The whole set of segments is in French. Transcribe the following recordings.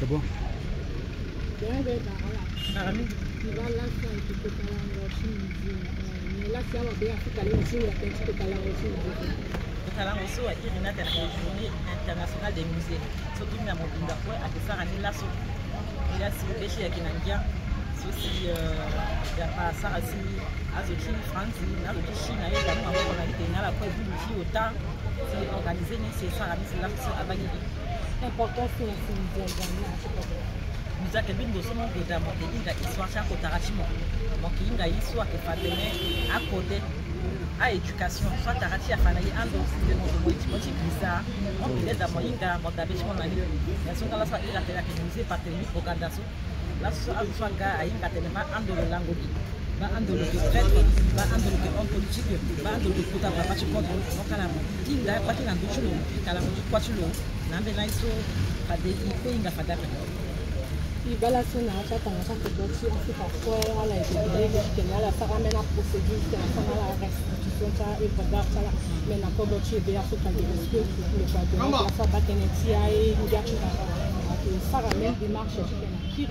C'est bon. Totalango so a Irina de la journée internationale des musées. Surtout na mobimba kwa akisara ni laso. Il a si péché à Kinangia. Ceci ya pas ça si azochi France na le Chine et la maman on a été na la quoi du ici au temps. C'est organisé ni c'est ça c'est là c'est à Bangui. Important c'est Nous avons bien besoin de monter une histoire chaque autarachimo. Donc il y a une histoire qui fait à côté à éducation. Soit tarati à faire un dossier de notre moitié bizarre. On peut être dans mon inga, mon d'habitude mon ami. Mais son gars soit il a fait la musée par tenir au Gandasso. Là soit gars à inga tellement en de langue. Va en de le prêtre, va en de le homme politique, va en de le puta papa tu comprends. Donc à la inga pas qu'il en douche l'eau, qu'à la quoi tu l'eau. N'ambe là ils sont pas des inga pas d'accord. Il va la sonner à chaque fois que tu as fait parfois à la vie, la paramène à procédure, c'est la restitution, et pas ça, mais la comme tu es bien sur ta démarche, le quadre, la sabatenetti, et il y a tout ça, la même démarche, qui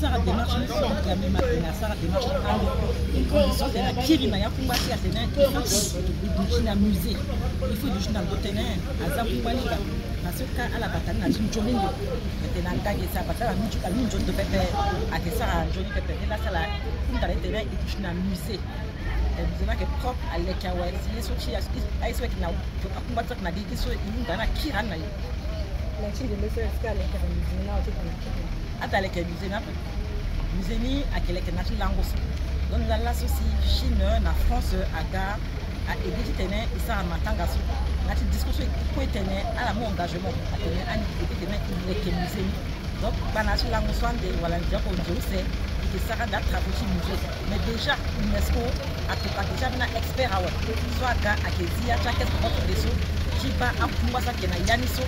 Sara démarche ni so ya mema na Sara démarche en condition de la kirina ya kumbati ya tena il na musée il faut du na botena aza kumbali parce que à la bataille na jimjoni tena ngage sa bataille na mjuka minjo de pepe a que Sara joni pepe la sala kundale tena il na musée vous avez que propre à l'ekawa si so chi ai so kina kumbati na diki so indana kirana la chi de monsieur escale que na o Atale ke musée ni à quel est notre langue donc dans la société Chine na France aga a édité tene isa matanga so na ti discussion ko tene ala mo engagement a tene ani édité tene le ke musée donc bana sur langue swande wala ndia ko njose que ça da travaux musée mais déjà UNESCO a tout déjà na expert awa soit ga a kezia cha qu'est-ce que des so qui va a kumba sa kena yaniso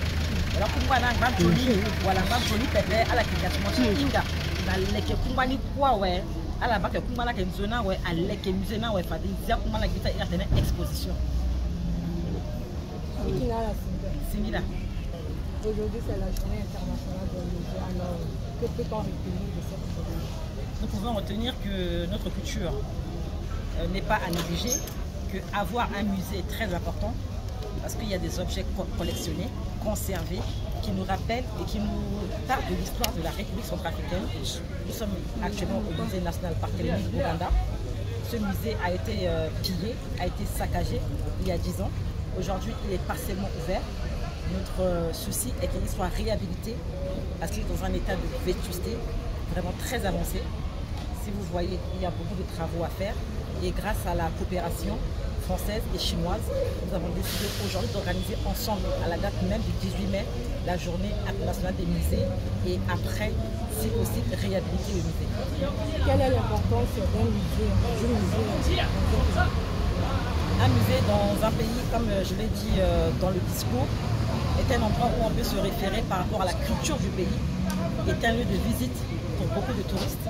la kumba na ngantoni wala ngantoni pepe ala kigatumo inga na leke kumba ni kwa we ala ba ke kumba na ke nzona we aleke musée na we fadi dia kumba na kita ira tene exposition Simila. Aujourd'hui c'est la journée internationale de musée, alors que peut-on retenir de cette journée? Nous pouvons retenir que notre culture n'est pas à négliger, qu'avoir un musée est très important parce qu'il y a des objets collectionnés, conservés, qui nous rappellent et qui nous parlent de l'histoire de la République centrafricaine. Nous sommes actuellement au musée national Barthélemy Ouganda. Ce musée a été pillé, a été saccagé il y a 10 ans. Aujourd'hui, il est partiellement ouvert. Notre souci est qu'il soit réhabilité parce qu'il est dans un état de vétusté vraiment très avancé. Si vous voyez, il y a beaucoup de travaux à faire et grâce à la coopération française et chinoise, nous avons décidé aujourd'hui d'organiser ensemble, à la date même du 18 mai, la journée internationale des musées et après, si possible, réhabiliter le musée. Quelle est l'importance d'un musée? Un musée dans un pays, comme je l'ai dit dans le discours, est un endroit où on peut se référer par rapport à la culture du pays, est un lieu de visite pour beaucoup de touristes.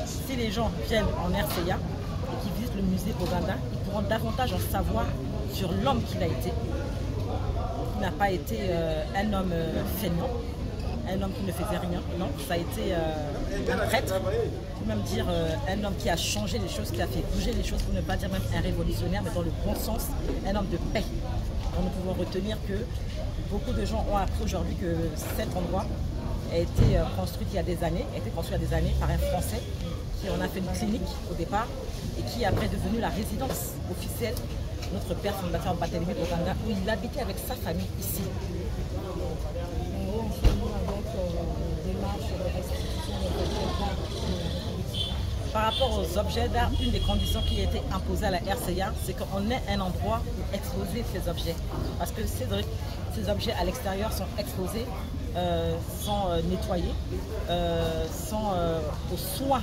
Si les gens viennent en RCA et qui visitent le musée Boganda, ils pourront davantage en savoir sur l'homme qu'il a été. Il n'a pas été un homme feignant, un homme qui ne faisait rien, non, ça a été un prêtre, on peut même dire un homme qui a changé les choses, qui a fait bouger les choses, pour ne pas dire même un révolutionnaire, mais dans le bon sens, un homme de paix. Donc nous pouvons retenir que beaucoup de gens ont appris aujourd'hui que cet endroit a été construit il y a des années, par un Français qui en a fait une clinique au départ et qui est après devenu la résidence officielle de notre père fondateur Barthélemy Ouganda, où il habitait avec sa famille ici. Par rapport aux objets d'art, une des conditions qui a été imposée à la RCA, c'est qu'on ait un endroit où exposer ces objets. Parce que ces objets à l'extérieur sont exposés, sont nettoyés, sont aux soins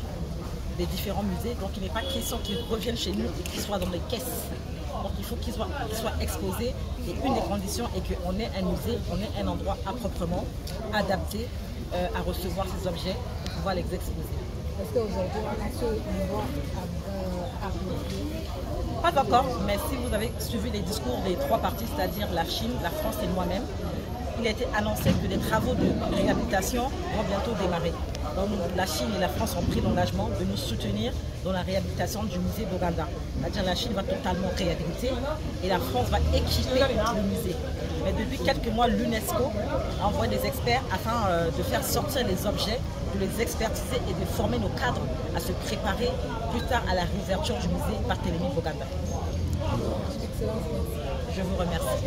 des différents musées. Donc il n'est pas question qu'ils reviennent chez nous et qu'ils soient dans les caisses. Donc il faut qu'ils soient exposés. Et une des conditions est qu'on ait un musée, on ait un endroit appropriément adapté à recevoir ces objets pour pouvoir les exposer. Est-ce qu'aujourd'hui, on a ce niveau Pas encore, mais si vous avez suivi les discours des trois parties, c'est-à-dire la Chine, la France et moi-même, il a été annoncé que des travaux de réhabilitation vont bientôt démarrer. Donc, la Chine et la France ont pris l'engagement de nous soutenir dans la réhabilitation du musée Boganda. C'est-à-dire la Chine va totalement réhabiliter et la France va équiper le musée. Mais depuis quelques mois, l'UNESCO a envoyé des experts afin de faire sortir les objets, de les expertiser et de former nos cadres à se préparer plus tard à la réouverture du musée Barthélemy Boganda. Excellent. Je vous remercie.